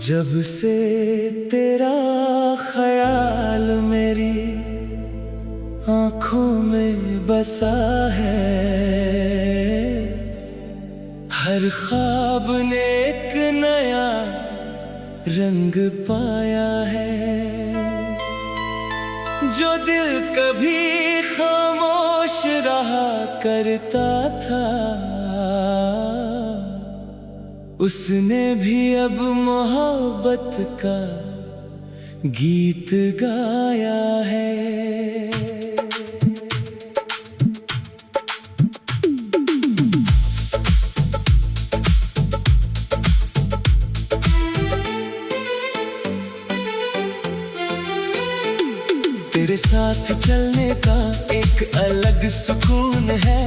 जब से तेरा ख्याल मेरी आँखों में बसा है, हर ख्वाब ने एक नया रंग पाया है। जो दिल कभी खामोश रहा करता था, उसने भी अब मोहब्बत का गीत गाया है। तेरे साथ चलने का एक अलग सुकून है,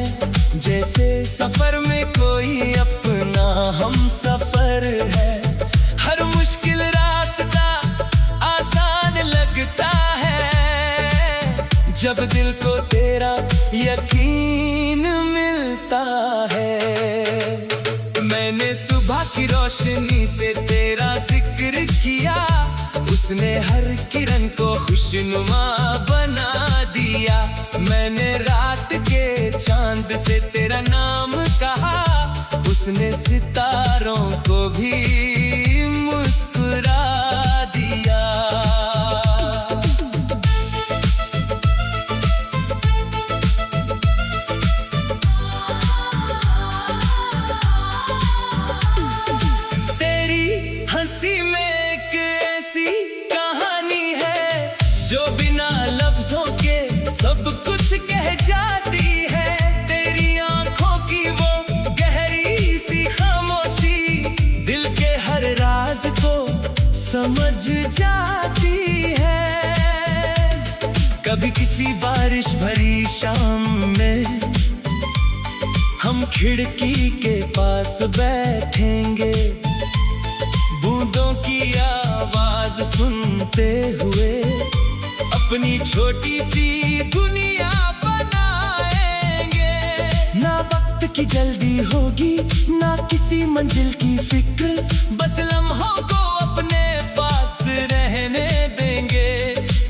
जैसे सफर में कोई अपना हम सफर है। हर मुश्किल रास्ता आसान लगता है, जब दिल को तेरा यकीन मिलता है। मैंने सुबह की रोशनी से तेरा जिक्र किया, उसने हर किरण को खुशनुमा बना दिया। मैंने रात के चांद से तेरा नाम कहा, उसने सितारों को भी मुस्कुरा दिया। तेरी हंसी में एक ऐसी कहानी है, जो बिना लफ्जों के सब कुछ कह जाती है। तेरी आंखों की वो गहरी सी खामोशी दिल के हर राज को समझ जाती है। कभी किसी बारिश भरी शाम में हम खिड़की के पास बैठेंगे, बूंदों की आवाज सुनते हुए अपनी छोटी सी दुनिया बनाएंगे। ना वक्त की जल्दी होगी, ना किसी मंजिल की फिक्र, बस लम्हों को अपने पास रहने देंगे।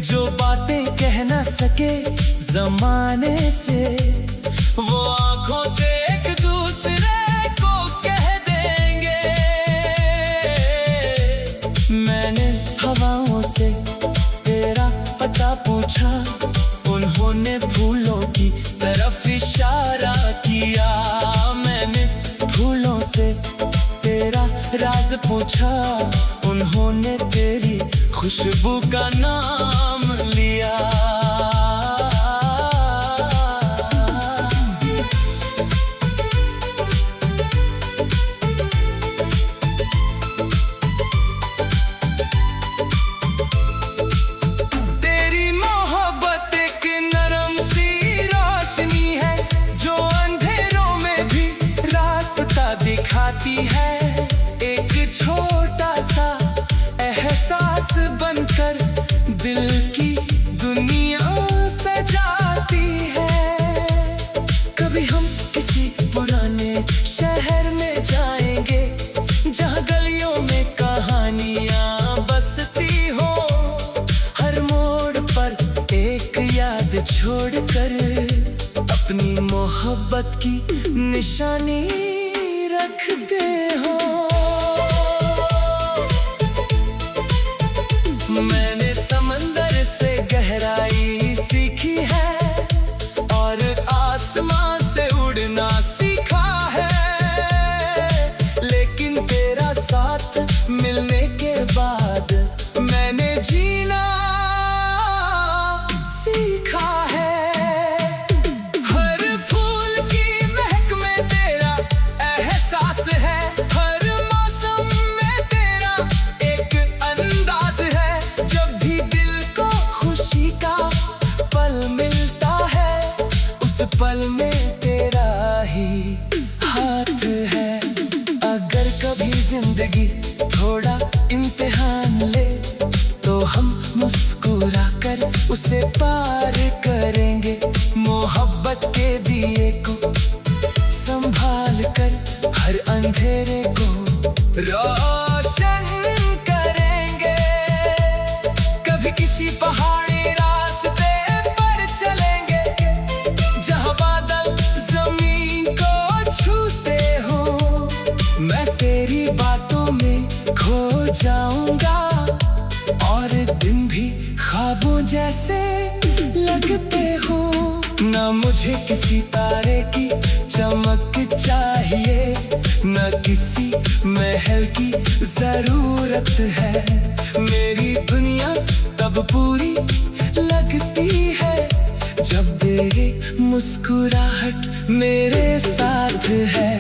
जो बातें कह ना सके जमाने से, वो आंखों से एक दूसरे को कह देंगे। मैंने हवाओं से तेरा पता पूछा, उन्होंने फूलों की तरफ इशारा किया। मैंने फूलों से तेरा राज पूछा, उन्होंने तेरी खुशबू का नाम लिया। दिखाती है एक छोटा सा एहसास बनकर, दिल की दुनिया सजाती है। कभी हम किसी पुराने शहर में जाएंगे, जहाँ गलियों में कहानियाँ बसती हो। हर मोड़ पर एक याद छोड़कर अपनी मोहब्बत की निशानी रखते हो। मैंने समंदर से गहराई सीखी है, और आसमां से उड़ना सीखा है। लेकिन तेरा साथ मिलने के बाद मैंने जीना सीखा है। हर फूल की महक में तेरा एहसास है, हर जिंदगी थोड़ा इम्तिहान ले, तो हम मुस्कुरा कर उसे पार करेंगे। मोहब्बत के दिए को संभाल कर हर अंधेरे को रोशन करेंगे। कभी किसी पहाड़ी रास्ते पर चलेंगे, जहां बादल जमीन को छूते हो। मैं तेरी बातों में खो जाऊंगा, और दिन भी ख्वाबों जैसे लगते हो। ना मुझे किसी तारे की चमक चाहिए, न किसी महल की जरूरत है। मेरी दुनिया तब पूरी लगती है जब तेरी मुस्कुराहट मेरे साथ है।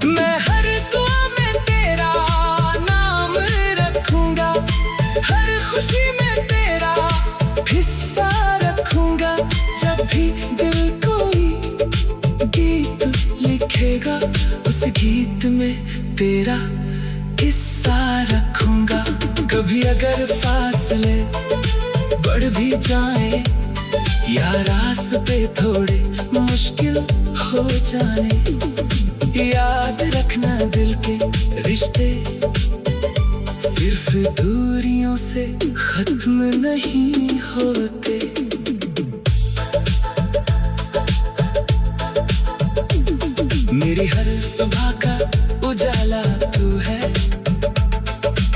मैं हर दुआ में तेरा नाम रखूंगा, हर खुशी में तेरा हिस्सा रखूंगा। जब भी दिल कोई गीत लिखेगा, उस गीत में तेरा हिस्सा रखूंगा। कभी अगर फासले बढ़ भी जाए, या रास्ते थोड़े मुश्किल हो जाए, याद रखना दिल के रिश्ते सिर्फ दूरियों से खत्म नहीं होते। मेरी हर सुबह का उजाला तू है,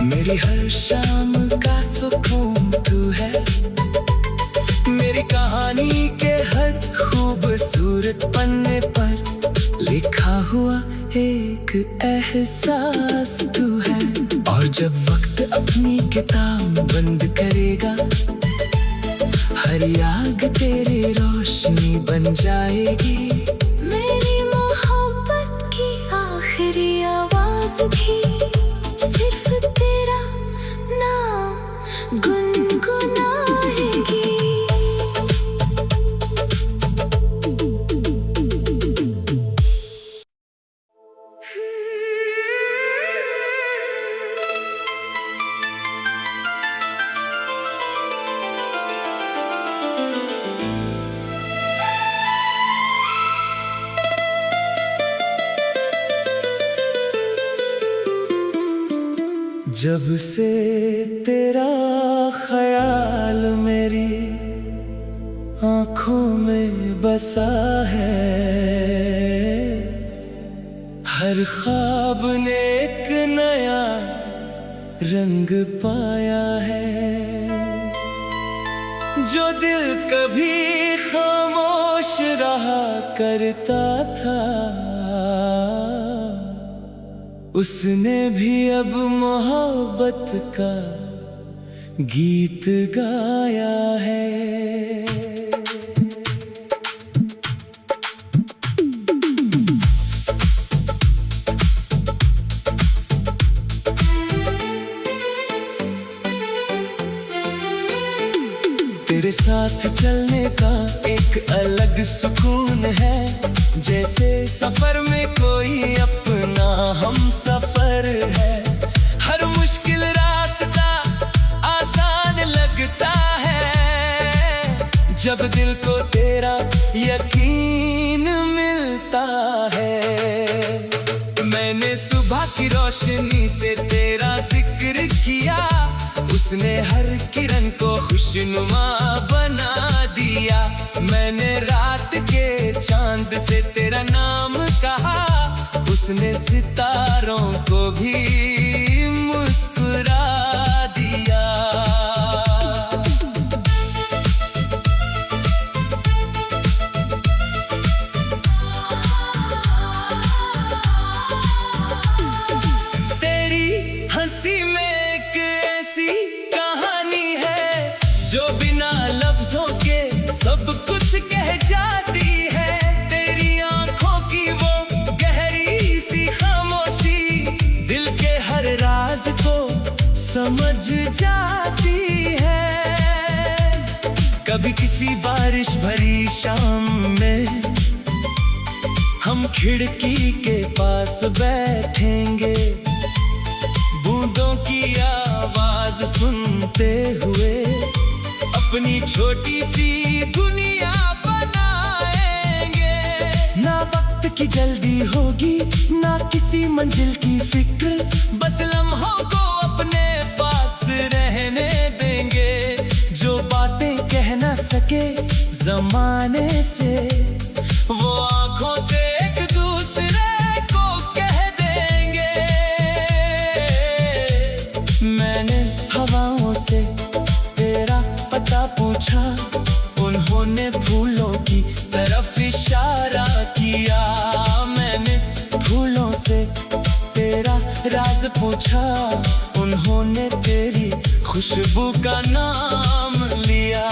मेरी हर शाम का सुकून तू है। मेरी कहानी के हर खूबसूरत पन्ने पर लिखा हुआ एक एहसास तू है। और जब वक्त अपनी किताब बंद करेगा, हर याद तेरी रोशनी बन जाएगी। मेरी मोहब्बत की आखिरी आवाज भी सिर्फ तेरा नाम गुनगुनाएगी। जब से तेरा ख्याल मेरी आँखों में बसा है, हर ख्वाब ने एक नया रंग पाया है। जो दिल कभी खामोश रहा करता था, उसने भी अब मोहब्बत का गीत गाया है। तेरे साथ चलने का एक अलग सुकून है, जैसे सफर में कोई अपना हम सफर है। हर मुश्किल रास्ता आसान लगता है, जब दिल को तेरा यकीन मिलता है। मैंने सुबह की रोशनी से तेरा जिक्र किया, उसने हर किरण को खुशनुमा बना दिया। मैंने रात के चांद से तेरा नाम कहा, उसने सितारों को भी मुस्कुरा दिया। तेरी हंसी में एक ऐसी कहानी है, जो बिना लफ्जों के सब कुछ कह जाती है। तेरी आंखों की वो गहरी सी खामोशी दिल के हर राज को समझ जाती है। कभी किसी बारिश भरी शाम में हम खिड़की के पास बैठेंगे, अपनी छोटी सी दुनिया बनाएंगे। ना वक्त की जल्दी होगी, ना किसी मंजिल की फिक्र, बस लम्हों को अपने पास रहने देंगे। जो बातें कह ना सके जमाने से, वो आंखों से एक दूसरे को कह देंगे। मैंने हवाओं से तेरा पता पूछा, उन्होंने फूलों की तरफ इशारा किया। मैंने फूलों से तेरा राज पूछा, उन्होंने तेरी खुशबू का नाम लिया।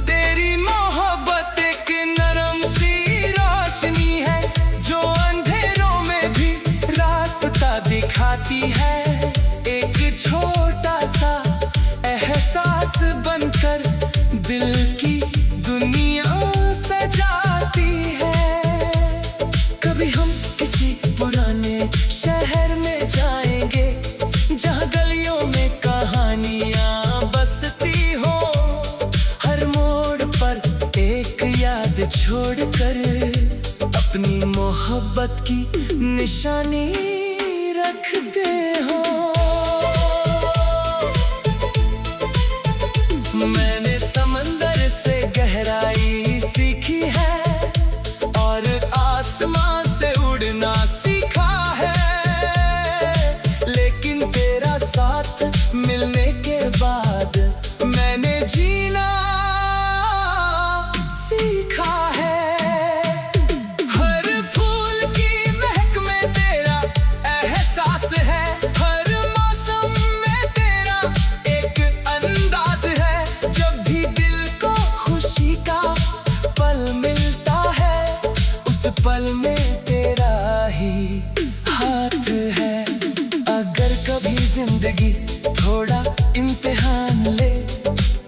तेरी मोहब्बत एक नरम सी रोशनी है, जो अंधेरों में भी रास्ता दिखाती है। एक छोटा सा एहसास बनकर दिल की दुनिया सजाती है। कभी हम किसी पुराने शहर में जाएंगे, जहाँ गलियों में कहानियाँ बसती हो। हर मोड़ पर एक याद छोड़कर अपनी मोहब्बत की निशानी रखते हो। मैंने समंदर से गहराई सीखी है, और आसमां से उड़ना सीखा है। लेकिन तेरा साथ मिलने के बाद मैंने जीना सीखा है। हर फूल की महक में तेरा एहसास है, हर मौसम में तेरा एक अंदाज है। जब भी दिल को खुशी का पल मिलता है, उस पल में तेरा ही हाथ है। अगर कभी जिंदगी थोड़ा इम्तिहान ले,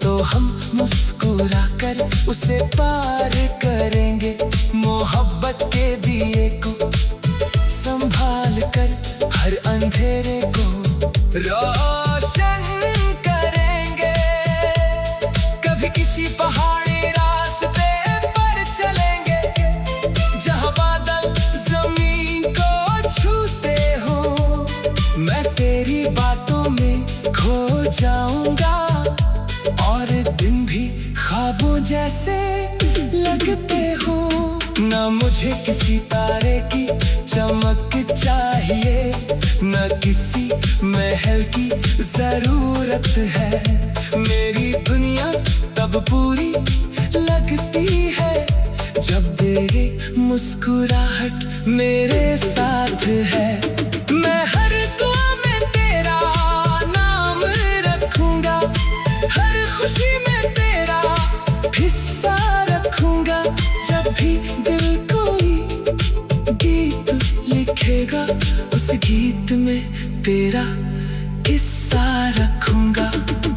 तो हम मुस्कुरा कर उसे पार करेंगे। मोहब्बत के दिए को संभाल कर हर अंधेरे को रोशन करेंगे। कभी किसी पहाड़ी रास्ते पर चलेंगे, जहाँ बादल जमीन को छूते हो। मैं तेरी बातों में खो जाऊंगा, और दिन भी ख्वाबों जैसे लगते हो। ना मुझे किसी तारे की चमक चाहिए, न किसी महल की जरूरत है। मेरी दुनिया तब पूरी लगती है, जब तेरी मुस्कुराहट मेरे साथ है। मैं हर दुआ में तेरा नाम रखूंगा, हर खुशी में तेरा हिस्सा रखूंगा। जब भी दिल कोई गीत लिखेगा, उस गीत में तेरा हिस्सा रखूंगा।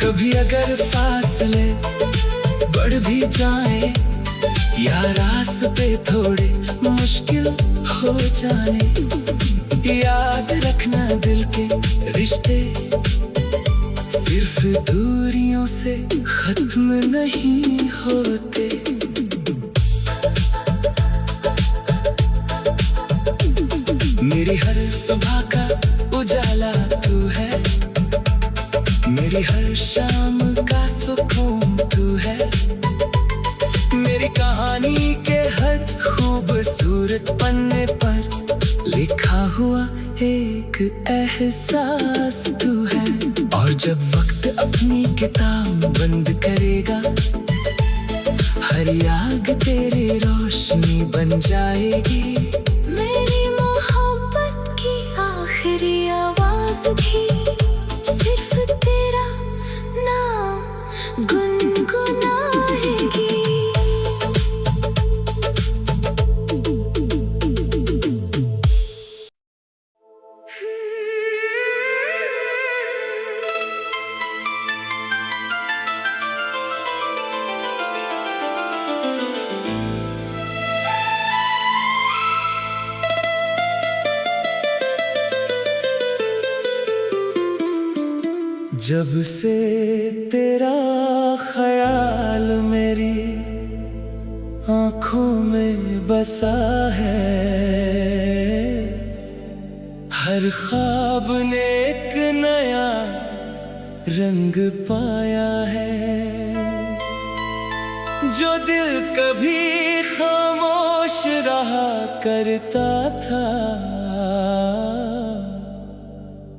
कभी अगर फासले बढ़ भी जाए, या रास्ते थोड़े मुश्किल हो जाने, याद रखना दिल के रिश्ते सिर्फ दूरियों से खत्म नहीं होते। मेरी हर सुबह का उजाला तू है, मेरी हर शाम का सुकून तू है। मेरी कहानी के हर खूबसूरत पन्ने पर लिखा हुआ एक एहसास तू है। और जब वक्त अपनी किताब बंद करेगा, हर याद तेरी रोशनी बन जाएगी। मेरी मोहब्बत की आखिरी आवाज भी सिर्फ तेरा नाम गुनगुनाएगी। जब से तेरा ख्याल मेरी आँखों में बसा है, हर ख्वाब ने एक नया रंग पाया है। जो दिल कभी खामोश रहा करता था,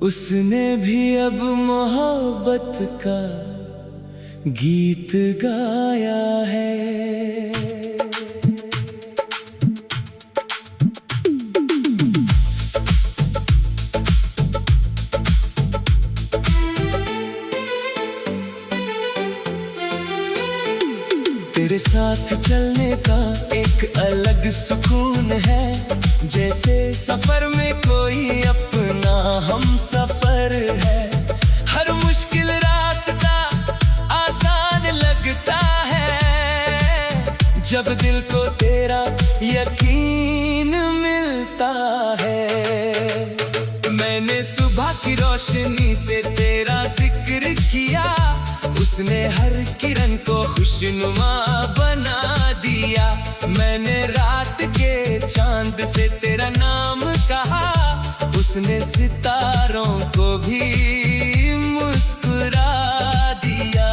उसने भी अब मोहब्बत का गीत गाया है। तेरे साथ चलने का एक अलग सुकून है, जैसे सफर में कोई अपना हम सफर है। हर मुश्किल रास्ता आसान लगता है, जब दिल को तेरा यकीन मिलता है। मैंने सुबह की रोशनी से तेरा जिक्र किया, उसने हर किरण को खुशनुमा बना दिया। मैंने रात के चांद से तेरा नाम कहा, उसने सितारों को भी मुस्कुरा दिया।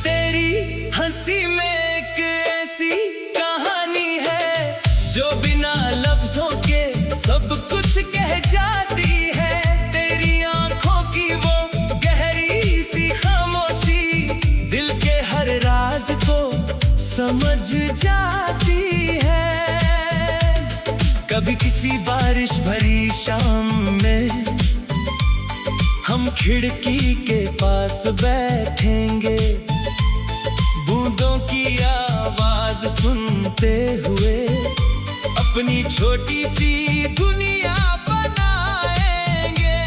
तेरी हंसी में एक ऐसी कहानी है, जो बिना लफ्जों के सब कुछ कह जाती है। तेरी आंखों की वो गहरी सी खामोशी, दिल के हर राज को समझ जाती है। कभी किसी बारिश भरी शाम में हम खिड़की के पास बैठेंगे, बूंदों की आवाज सुनते हुए अपनी छोटी सी दुनिया बनाएंगे।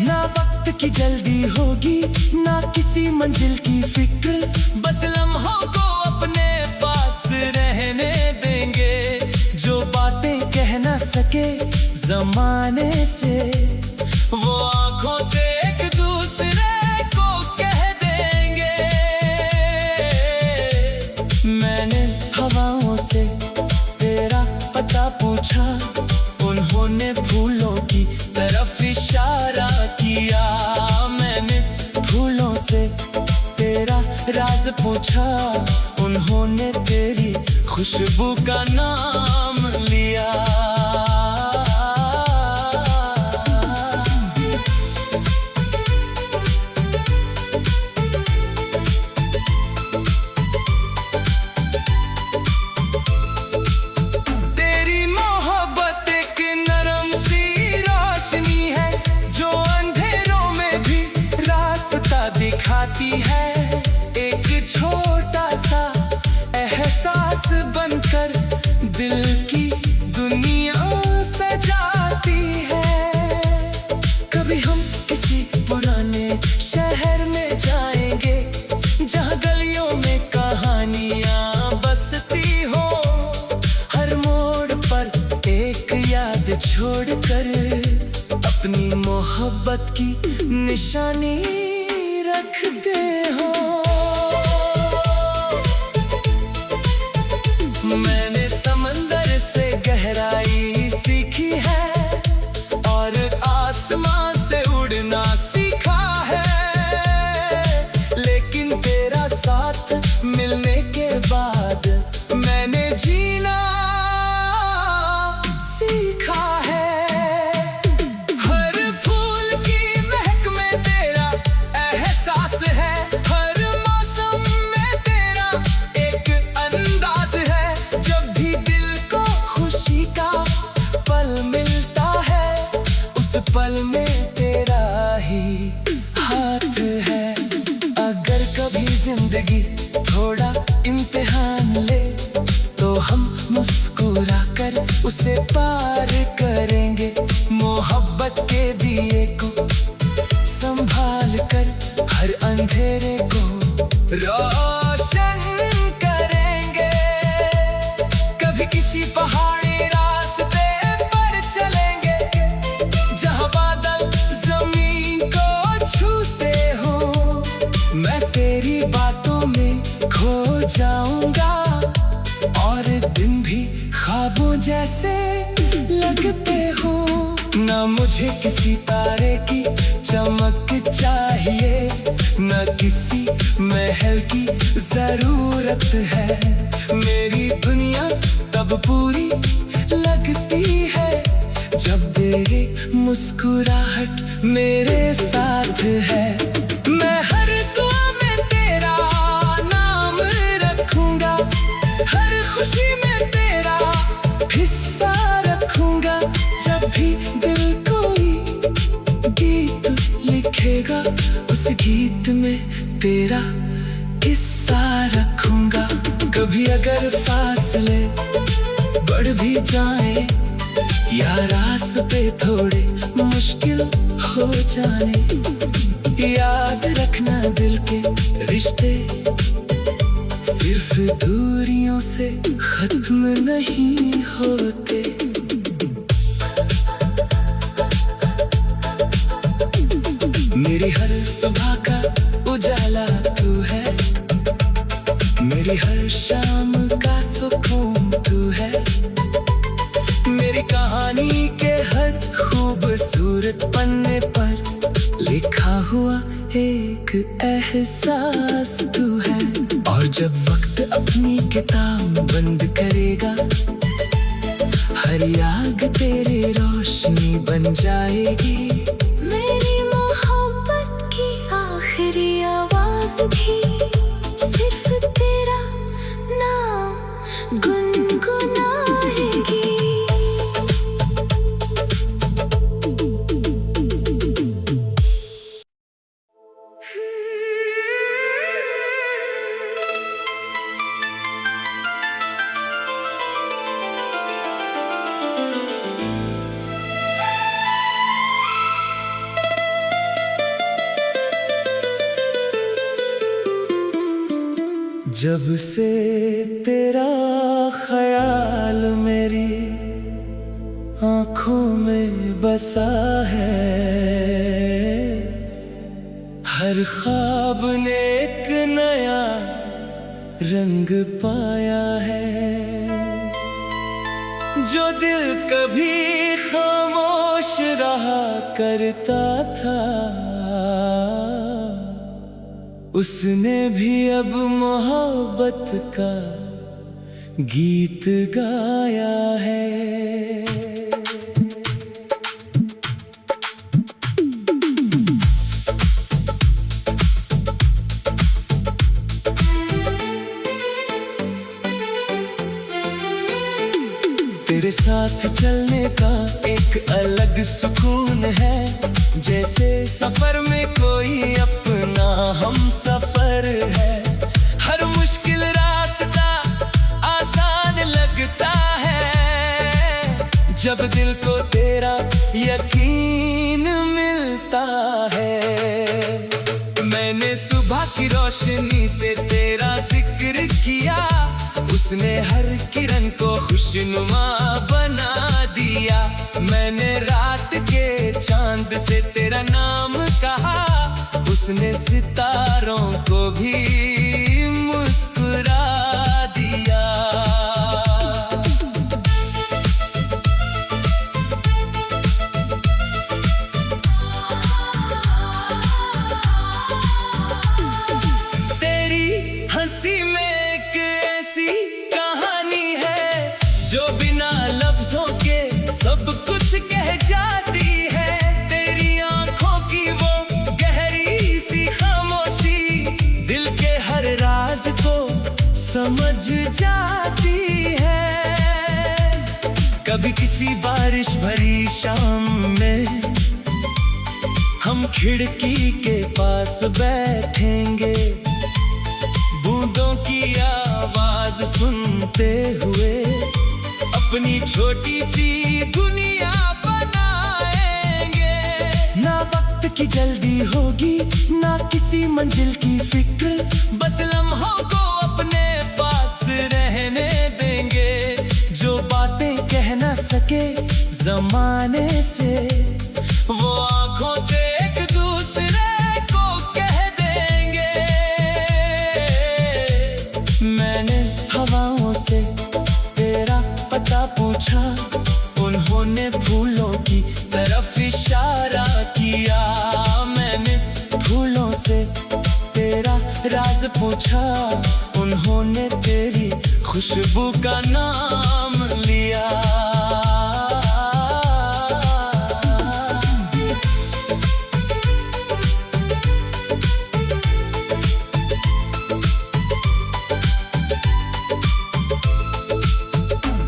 ना वक्त की जल्दी होगी, ना किसी मंजिल की फिक्र, बस लम्हों को अपने पास रहने देंगे। जो बातें कह ना सके जमाने से, वो आंखों से एक दूसरे को कह देंगे। मैंने हवाओं से तेरा पता पूछा, उन्होंने फूलों की तरफ इशारा किया। मैंने फूलों से तेरा राज पूछा, उन्होंने तेरी खुशबू का नाम लिया। दिखाती है एक छोटा सा एहसास बनकर, दिल की दुनिया सजाती है। कभी हम किसी पुराने शहर में जाएंगे, जहाँ गलियों में कहानियाँ बसती हो। हर मोड़ पर एक याद छोड़कर अपनी मोहब्बत की निशानी रखते हो। मैंने समंदर से गहराई सीखी है, और आसमां से उड़ना सीखा है। लेकिन तेरा साथ मिलने के बाद मैंने जीना सीखा है। पल में तेरा ही हाथ है। अगर कभी जिंदगी थोड़ा इम्तिहान ले, तो हम मुस्कुरा कर उसे पार करेंगे। मोहब्बत के दिए को संभाल कर हर अंधेरे को रोशन कर कभी किसी पहाड़ी रास्ते पर चलेंगे, जहां बादल जमीन को छूते हो। मैं तेरी बातों में खो जाऊंगा और दिन भी ख्वाबों जैसे लगते हो। ना मुझे किसी तारे की चमक चाहिए, न किसी महल की जरूरत है। मेरी दुनिया तब पूरी लगती है जब तेरी मुस्कुराहट मेरे साथ है। मैं हर दुआ में तेरा नाम रखूंगा, हर खुशी में तेरा हिस्सा रखूंगा। जब भी दिल कोई गीत लिखेगा, उस गीत में तेरा किस्सा रखूंगा। कभी अगर फासले बढ़ भी जाए या रास्ते थोड़े मुश्किल हो जाने, याद रखना दिल के रिश्ते सिर्फ दूरियों से खत्म नहीं होते। मेरी हर सुबह का उजाला तू है, मेरी हर शाम का सुकून तू है। मेरी कहानी के हर खूबसूरत पन्ने पर लिखा हुआ एक एहसास तू है। और जब वक्त अपनी किताब बंद करेगा, हर याद तेरी रोशनी बन जाएगी। मेरी मोहब्बत की आखिरी आवाज भी सिर्फ तेरा नाम गुनगुनाएगी। जब से तेरा ख्याल मेरी आँखों में बसा है, हर ख्वाब ने एक नया रंग पाया है। जो दिल कभी खामोश रहा करता था, उसने भी अब मोहब्बत का गीत गाया है। तेरे साथ चलने का एक अलग सुकून है, जैसे सफर में कोई अपना हम सफर है। हर मुश्किल रास्ता आसान लगता है जब दिल को तेरा यकीन मिलता है। मैंने सुबह की रोशनी से तेरा जिक्र किया, उसने हर किरण को खुशनुमा बना दिया। मैंने रात के चांद से तेरा नाम कहा, उसने सितारों को भी मुस्कुरा दिया। तेरी हंसी में एक ऐसी कहानी है जो बिना लफ्जों के सब कुछ कह जाती है। तेरी आंखों की वो गहरी सी खामोशी दिल के हर राज को समझ जाती है। कभी किसी बारिश भरी शाम में हम खिड़की के पास बैठेंगे, बूंदों की आवाज सुनते हुए अपनी छोटी सी दुनिया बनाएंगे। ना वक्त की जल्दी होगी, ना किसी मंजिल की फिक्र, बस लम्हों को अपने पास रहने देंगे। जमाने से, वो आंखों से एक दूसरे को कह देंगे। मैंने हवाओं से तेरा पता पूछा, उन्होंने फूलों की तरफ इशारा किया। मैंने फूलों से तेरा राज पूछा, उन्होंने तेरी खुशबू का नाम लिया।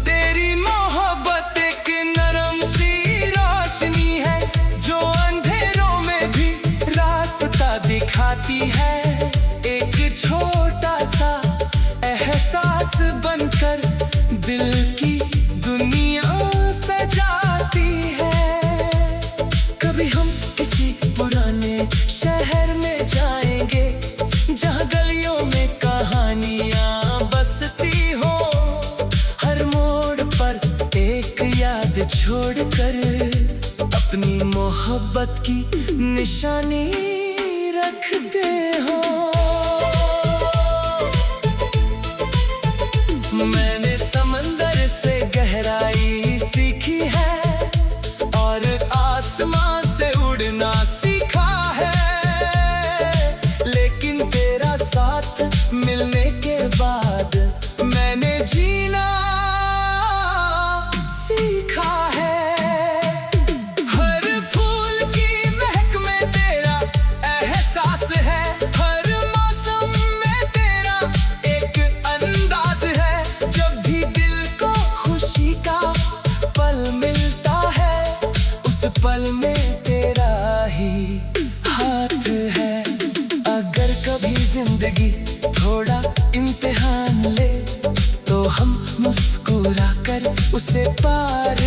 तेरी मोहब्बत एक नरम सी रोशनी है, जो अंधेरों में भी रास्ता दिखाती है। एक छोटा सा एहसास बनकर दिल की दुनिया सजाती है। कभी हम किसी पुराने शहर में जाएंगे, जहाँ गलियों में कहानियाँ बसती हो। हर मोड़ पर एक याद छोड़कर अपनी मोहब्बत की निशानी रखते हो। मैंने समंदर से गहराई सीखी है, और आसमां से उड़ना सीखा है। लेकिन तेरा साथ मिलने के बाद मैंने जीना सीखा है। हर फूल की महक में तेरा एहसास है, हर मौसम में तेरा एक अंदाज है। जब भी दिल को खुशी का पल मिलता है, उस पल में तेरा ही हाथ है। अगर कभी जिंदगी थोड़ा इम्तिहान ले, तो हम मुस्कुरा कर उसे पार